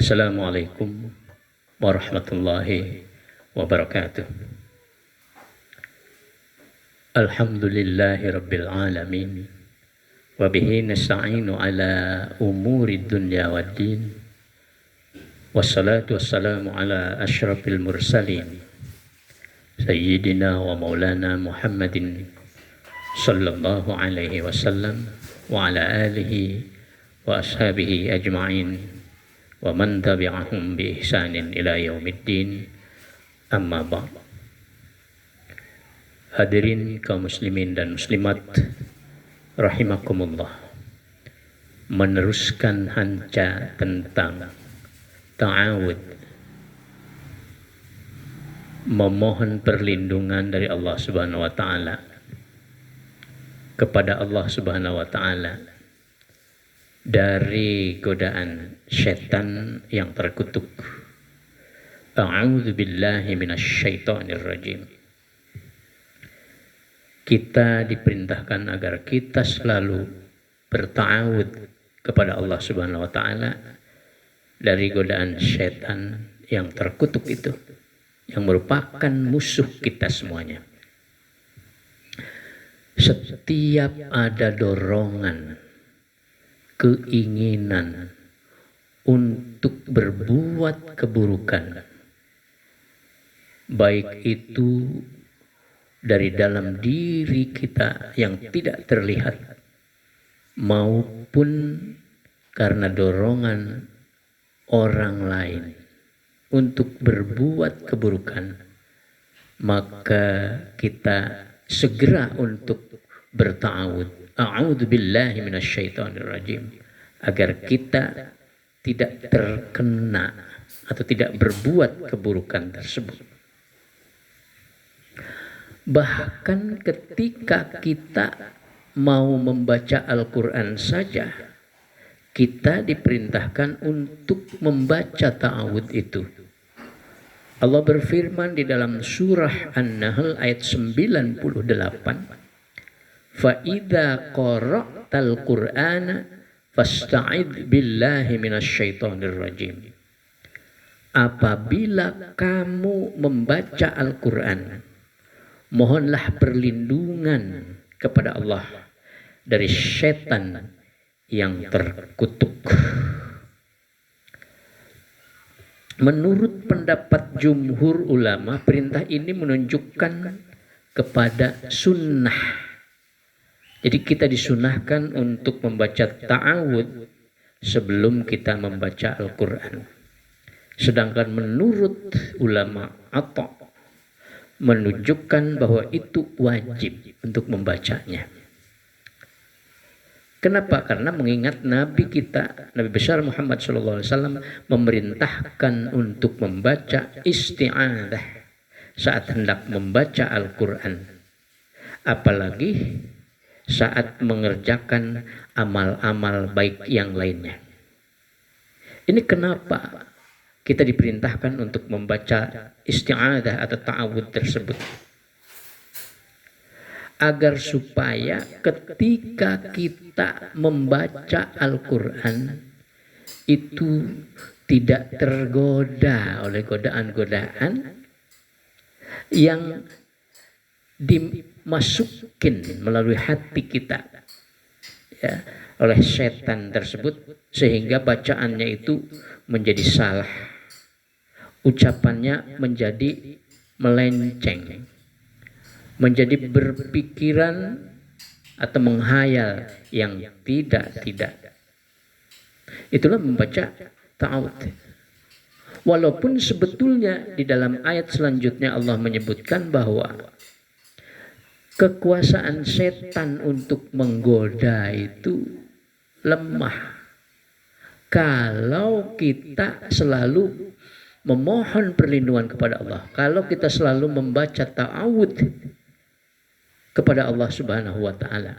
Assalamualaikum warahmatullahi wabarakatuh. Alhamdulillahi rabbil alamin. Wa bihi nasta'inu ala umuri dunya waddin. Wassalatu wassalamu ala asyrafil mursalin Sayyidina wa maulana Muhammadin sallallahu alaihi wasallam wa ala alihi wa ashabihi ajma'in wa man tabi'ahum bi ihsanin ila yaumiddin, amma ba'd. Hadirin kaum muslimin dan muslimat rahimakumullah, meneruskan hanca tentang ta'awud, memohon perlindungan dari Allah Subhanahu wa taala kepada Allah Subhanahu wa taala dari godaan syaitan yang terkutuk. A'udzu billahi minasyaitonir rajim. Kita diperintahkan agar kita selalu berta'awud kepada Allah Subhanahu wa taala dari godaan syaitan yang terkutuk itu, yang merupakan musuh kita semuanya. Setiap ada dorongan, keinginan untuk berbuat keburukan, baik itu dari dalam diri kita yang tidak terlihat maupun karena dorongan orang lain untuk berbuat keburukan, maka kita segera untuk berta'awud. A'udzu billahi minasyaitonir rajim, agar kita tidak terkena atau tidak berbuat keburukan tersebut. Bahkan ketika kita mau membaca Al-Quran saja, kita diperintahkan untuk membaca ta'awud itu. Allah berfirman di dalam surah An-Nahl ayat 98, فَإِذَا قَرَأْتَ الْقُرْآنَ فَاسْتَعِذْ بِاللَّهِ مِنَ الشَّيْطَانِ الرَّجِيمِ. Apabila kamu membaca Al-Quran, mohonlah perlindungan kepada Allah dari syaitan yang terkutuk. Menurut pendapat jumhur ulama, perintah ini menunjukkan kepada sunnah. Jadi kita disunahkan untuk membaca ta'awud sebelum kita membaca Al-Quran. Sedangkan menurut ulama atau menunjukkan bahwa itu wajib untuk membacanya. Kenapa? Karena mengingat Nabi kita, Nabi besar Muhammad SAW memerintahkan untuk membaca isti'adzah saat hendak membaca Al-Quran. Apalagi saat mengerjakan amal-amal baik yang lainnya. Ini kenapa kita diperintahkan untuk membaca isti'adzah atau ta'awud tersebut. Agar supaya ketika kita membaca Al-Quran itu tidak tergoda oleh godaan-godaan yang dimasukin melalui hati kita, ya, oleh setan tersebut, sehingga bacaannya itu menjadi salah, ucapannya menjadi melenceng, menjadi berpikiran atau menghayal yang tidak. Itulah membaca ta'awud. Walaupun sebetulnya di dalam ayat selanjutnya Allah menyebutkan bahwa kekuasaan setan untuk menggoda itu lemah kalau kita selalu memohon perlindungan kepada Allah, kalau kita selalu membaca ta'awud kepada Allah Subhanahu wa taala.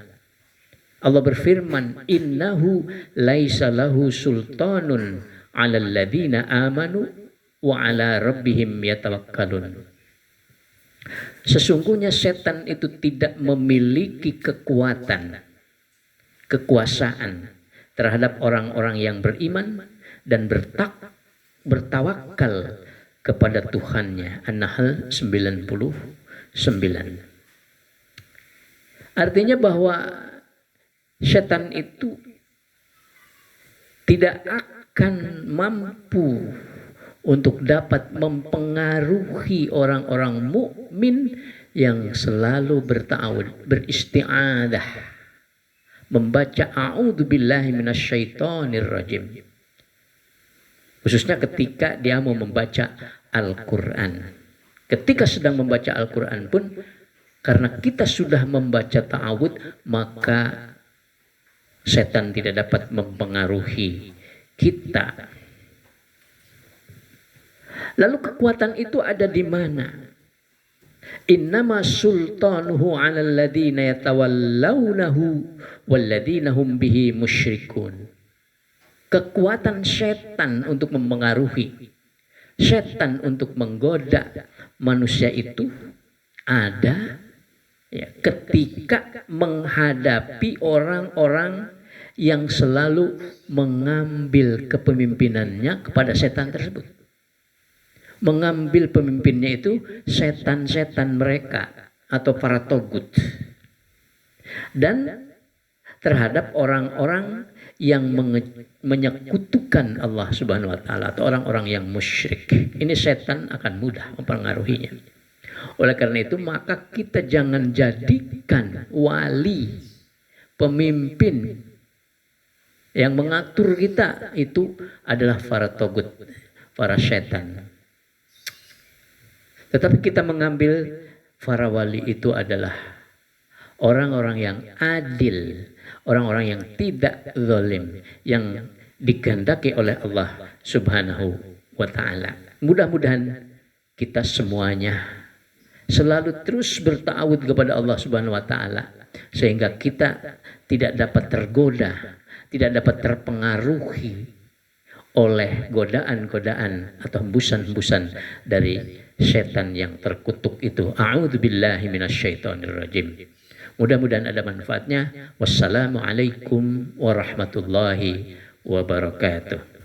Allah berfirman, innahu laisa lahu sultanun 'alal ladzina amanu wa 'ala rabbihim yatawakkalun. Sesungguhnya setan itu tidak memiliki kekuasaan terhadap orang-orang yang beriman dan bertakwa bertawakal kepada Tuhannya. An-Nahl 99. Artinya bahwa setan itu tidak akan mampu untuk dapat mempengaruhi orang-orang mukmin yang selalu berta'awud, beristi'adah, membaca a'udzubillahi minasyaitonir rajim. Khususnya ketika dia mau membaca Al-Quran. Ketika sedang membaca Al-Quran pun, karena kita sudah membaca ta'awud, maka setan tidak dapat mempengaruhi kita. Lalu kekuatan itu ada di mana? Innama sultanuhu 'alal ladzina yatawallawnahu walladzina hum bihi musyrikun. Kekuatan setan untuk mempengaruhi, setan untuk menggoda manusia itu ada ya, ketika menghadapi orang-orang yang selalu mengambil kepemimpinannya kepada setan tersebut. Mengambil pemimpinnya itu setan-setan mereka atau para togut. Dan terhadap orang-orang yang menyekutukan Allah Subhanahu wa taala atau orang-orang yang musyrik. Ini setan akan mudah mempengaruhinya. Oleh karena itu maka kita jangan jadikan wali, pemimpin yang mengatur kita itu adalah para togut, para setan. Tetapi kita mengambil para wali itu adalah orang-orang yang adil, orang-orang yang tidak zalim, yang dikehendaki oleh Allah Subhanahu wa taala. Mudah-mudahan kita semuanya selalu terus berta'awud kepada Allah Subhanahu wa taala sehingga kita tidak dapat tergoda, tidak dapat terpengaruhi oleh godaan-godaan atau hembusan-hembusan dari setan yang terkutuk itu. A'udzubillahi minasyaitonirrajim. Mudah-mudahan ada manfaatnya. Wassalamualaikum warahmatullahi wabarakatuh.